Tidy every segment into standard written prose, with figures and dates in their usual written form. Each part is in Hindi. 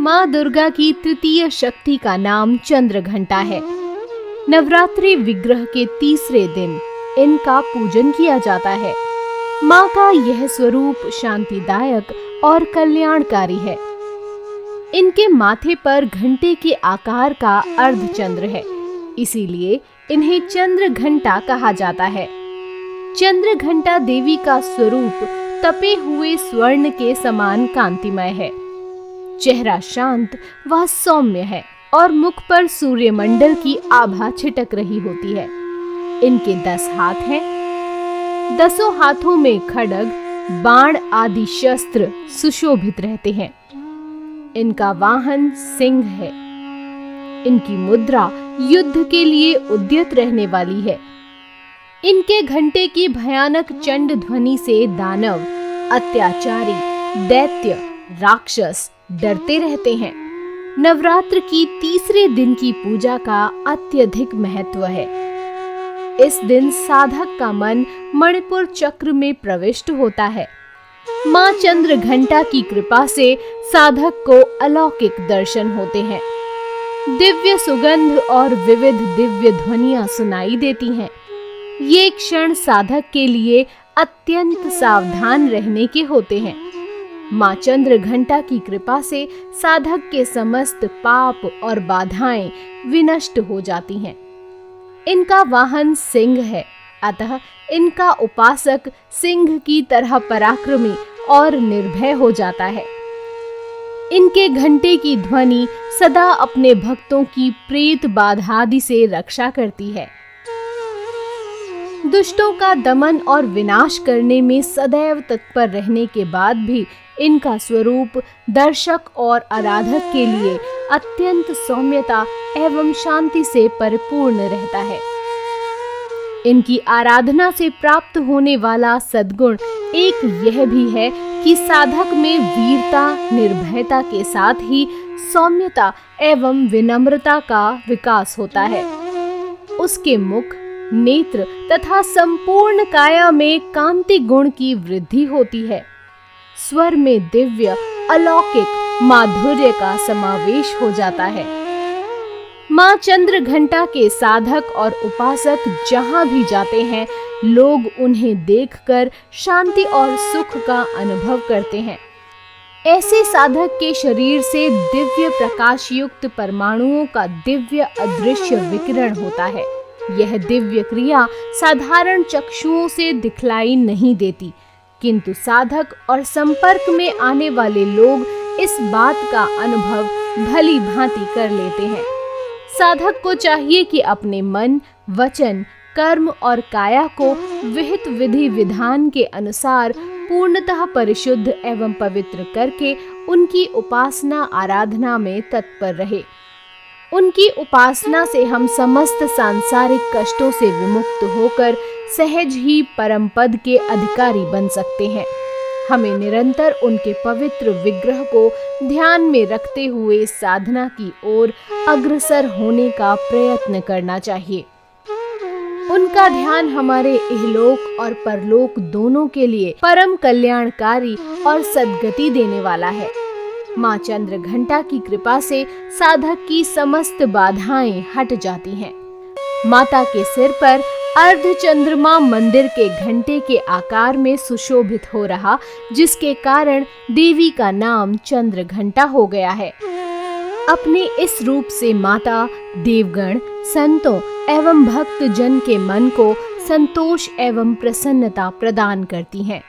माँ दुर्गा की तृतीय शक्ति का नाम चंद्र घंटा है। नवरात्रि विग्रह के तीसरे दिन इनका पूजन किया जाता है। माँ का यह स्वरूप शांतिदायक और कल्याणकारी है। इनके माथे पर घंटे के आकार का अर्धचंद्र है, इसीलिए इन्हें चंद्र घंटा कहा जाता है। चंद्र घंटा देवी का स्वरूप तपे हुए स्वर्ण के समान कांतिमय है। चेहरा शांत व सौम्य है और मुख पर सूर्यमंडल की आभा छिटक रही होती है। इनके 10 हाथ हैं। 10 हाथों में खड्ग, बाण आदि शस्त्र सुशोभित रहते हैं। इनका वाहन सिंह है। इनकी मुद्रा युद्ध के लिए उद्यत रहने वाली है। इनके घंटे की भयानक चंड ध्वनि से दानव, अत्याचारी, दैत्य, राक्षस डरते रहते हैं। नवरात्र की तीसरे दिन की पूजा का अत्यधिक महत्व है। इस दिन साधक का मन मणिपुर चक्र में प्रविष्ट होता है। माँ चंद्र घंटा की कृपा से साधक को अलौकिक दर्शन होते हैं। दिव्य सुगंध और विविध दिव्य ध्वनियां सुनाई देती हैं। ये क्षण साधक के लिए अत्यंत सावधान रहने के होते हैं। माँ चंद्र घंटा की कृपा से साधक के समस्त पाप और बाधाएं विनष्ट हो जाती हैं। इनका वाहन सिंह है, अतः इनका उपासक सिंह की तरह पराक्रमी और निर्भय हो जाता है। इनके घंटे की ध्वनि सदा अपने भक्तों की प्रेत बाधादि से रक्षा करती है। दुष्टों का दमन और विनाश करने में सदैव तत्पर रहने के बाद भी इनका स्वरूप दर्शक और आराधक के लिए अत्यंत सौम्यता एवं शांति से परिपूर्ण रहता है। इनकी आराधना से प्राप्त होने वाला सद्गुण एक यह भी है कि साधक में वीरता, निर्भयता के साथ ही सौम्यता एवं विनम्रता का विकास होता है। उसके मुख, नेत्र तथा संपूर्ण काया में कांति गुण की वृद्धि होती है। स्वर में दिव्य अलौकिक माधुर्य का समावेश हो जाता है। माँ चंद्र घंटा के साधक और उपासक जहाँ भी जाते हैं, लोग उन्हें देखकर शांति और सुख का अनुभव करते हैं। ऐसे साधक के शरीर से दिव्य प्रकाश युक्त परमाणुओं का दिव्य अदृश्य विकिरण होता है। यह दिव्य क्रिया साधारण चक्षुओं से दिखलाई नहीं देती, किंतु साधक और संपर्क में आने वाले लोग इस बात का अनुभव भली भांति कर लेते हैं। साधक को चाहिए कि अपने मन, वचन, कर्म और काया को विहित विधि विधान के अनुसार पूर्णतः परिशुद्ध एवं पवित्र करके उनकी उपासना आराधना में तत्पर रहे। उनकी उपासना से हम समस्त सांसारिक कष्टों से विमुक्त होकर सहज ही परम पद के अधिकारी बन सकते हैं। हमें निरंतर उनके पवित्र विग्रह को ध्यान में रखते हुए साधना की ओर अग्रसर होने का प्रयत्न करना चाहिए। उनका ध्यान हमारे इहलोक और परलोक दोनों के लिए परम कल्याणकारी और सद्गति देने वाला है। माँ चंद्र घंटा की कृपा से साधक की समस्त बाधाएं हट जाती हैं। माता के सिर पर अर्धचंद्रमा मंदिर के घंटे के आकार में सुशोभित हो रहा, जिसके कारण देवी का नाम चंद्र घंटा हो गया है। अपने इस रूप से माता देवगण, संतों एवं भक्त जन के मन को संतोष एवं प्रसन्नता प्रदान करती हैं।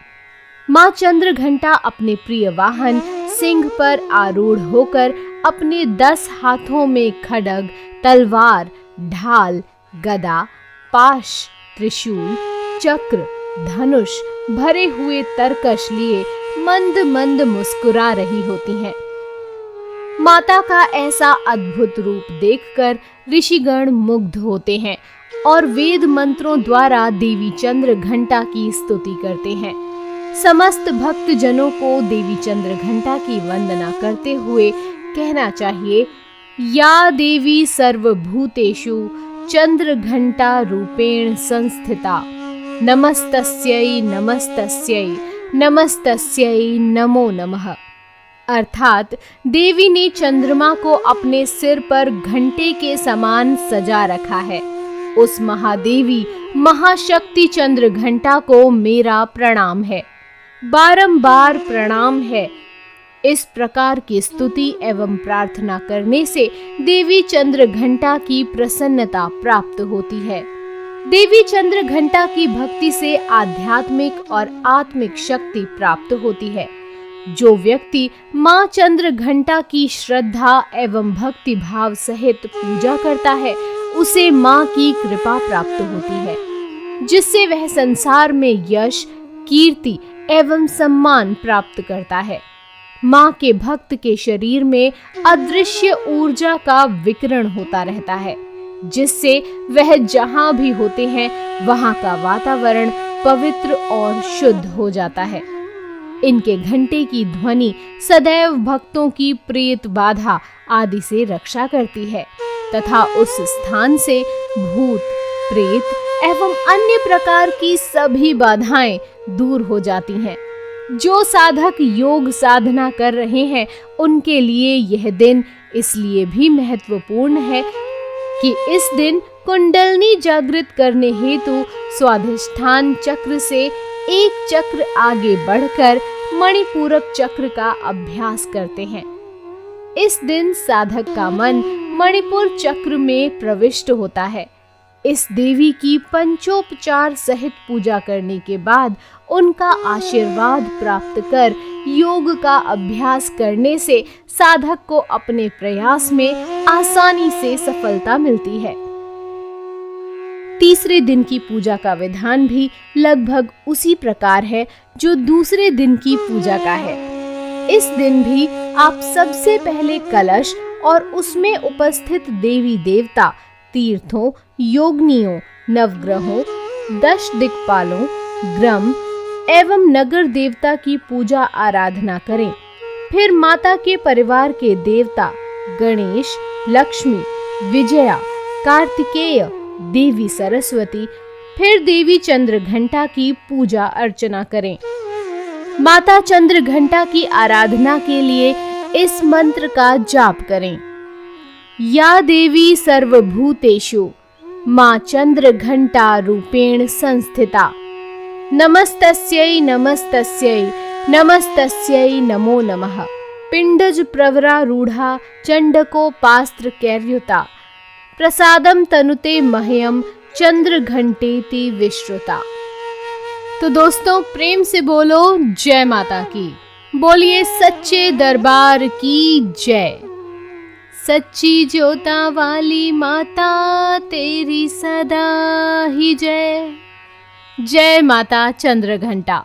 माँ चंद्र घंटा अपने प्रिय वाहन सिंह पर आरूढ़ होकर अपने 10 हाथों में खड्ग, तलवार, ढाल, गदा, पाश, त्रिशूल, चक्र, धनुष भरे हुए तरकश लिए मंद मंद मुस्कुरा रही होती हैं। माता का ऐसा अद्भुत रूप देखकर ऋषिगण मुग्ध होते हैं और वेद मंत्रों द्वारा देवी चंद्र घंटा की स्तुति करते हैं। समस्त भक्त जनों को देवी चंद्र घंटा की वंदना करते हुए कहना चाहिए, या देवी सर्वभूतेषु चंद्र घंटा रूपेण संस्थिता, नमस्तस्यै नमस्तस्यै नमस्तस्यै नमो नमः। अर्थात देवी ने चंद्रमा को अपने सिर पर घंटे के समान सजा रखा है। उस महादेवी महाशक्ति चंद्र घंटा को मेरा प्रणाम है, बारंबार प्रणाम है। इस प्रकार की स्तुति एवं प्रार्थना करने से देवी चंद्र घंटा की प्रसन्नता प्राप्त होती है। देवी चंद्र घंटा की भक्ति से आध्यात्मिक और आत्मिक शक्ति प्राप्त होती है। जो व्यक्ति मां चंद्र घंटा की श्रद्धा एवं भक्ति भाव सहित पूजा करता है, उसे मां की कृपा प्राप्त होती है, जिससे वह संसार में यश, कीर्ति एवं सम्मान प्राप्त करता है। मां के भक्त के शरीर में अदृश्य ऊर्जा का विकिरण होता रहता है, जिससे वह जहां भी होते हैं वहां का वातावरण पवित्र और शुद्ध हो जाता है। इनके घंटे की ध्वनि सदैव भक्तों की प्रेत बाधा आदि से रक्षा करती है तथा उस स्थान से भूत, प्रेत एवं अन्य प्रकार की सभी बाधाएं दूर हो जाती हैं। जो साधक योग साधना कर रहे हैं, उनके लिए यह दिन इसलिए भी महत्वपूर्ण है कि इस दिन कुंडलनी जागृत करने हेतु स्वाधिष्ठान चक्र से एक चक्र आगे बढ़कर मणिपूरक चक्र का अभ्यास करते हैं। इस दिन साधक का मन मणिपुर चक्र में प्रविष्ट होता है। इस देवी की पंचोपचार सहित पूजा करने के बाद उनका आशीर्वाद प्राप्त कर योग का अभ्यास करने से साधक को अपने प्रयास में आसानी से सफलता मिलती है। तीसरे दिन की पूजा का विधान भी लगभग उसी प्रकार है जो दूसरे दिन की पूजा का है। इस दिन भी आप सबसे पहले कलश और उसमें उपस्थित देवी देवता, तीर्थों, योगिनियों, नवग्रहों, 10 दिक्पालों, ग्रह एवं नगर देवता की पूजा आराधना करें। फिर माता के परिवार के देवता गणेश, लक्ष्मी, विजया, कार्तिकेय, देवी सरस्वती, फिर देवी चंद्र घंटा की पूजा अर्चना करें। माता चंद्र घंटा की आराधना के लिए इस मंत्र का जाप करें। या देवी सर्वभूतेषु मां चंद्र घंटा रूपेण संस्थिता, नमस्तस्यै नमस्तस्यै नमस्तस्यै नमो नमः। पिंडज प्रवरा रूढ़ा चंडकोपास्त्र कैर्युता, प्रसादम तनुते मह्यम चंद्र घंटेति विश्रुता। तो दोस्तों, प्रेम से बोलो जय माता की। बोलिए सच्चे दरबार की जय। सच्ची ज्योता वाली माता तेरी सदा ही जय। जय माता चंद्र घंटा।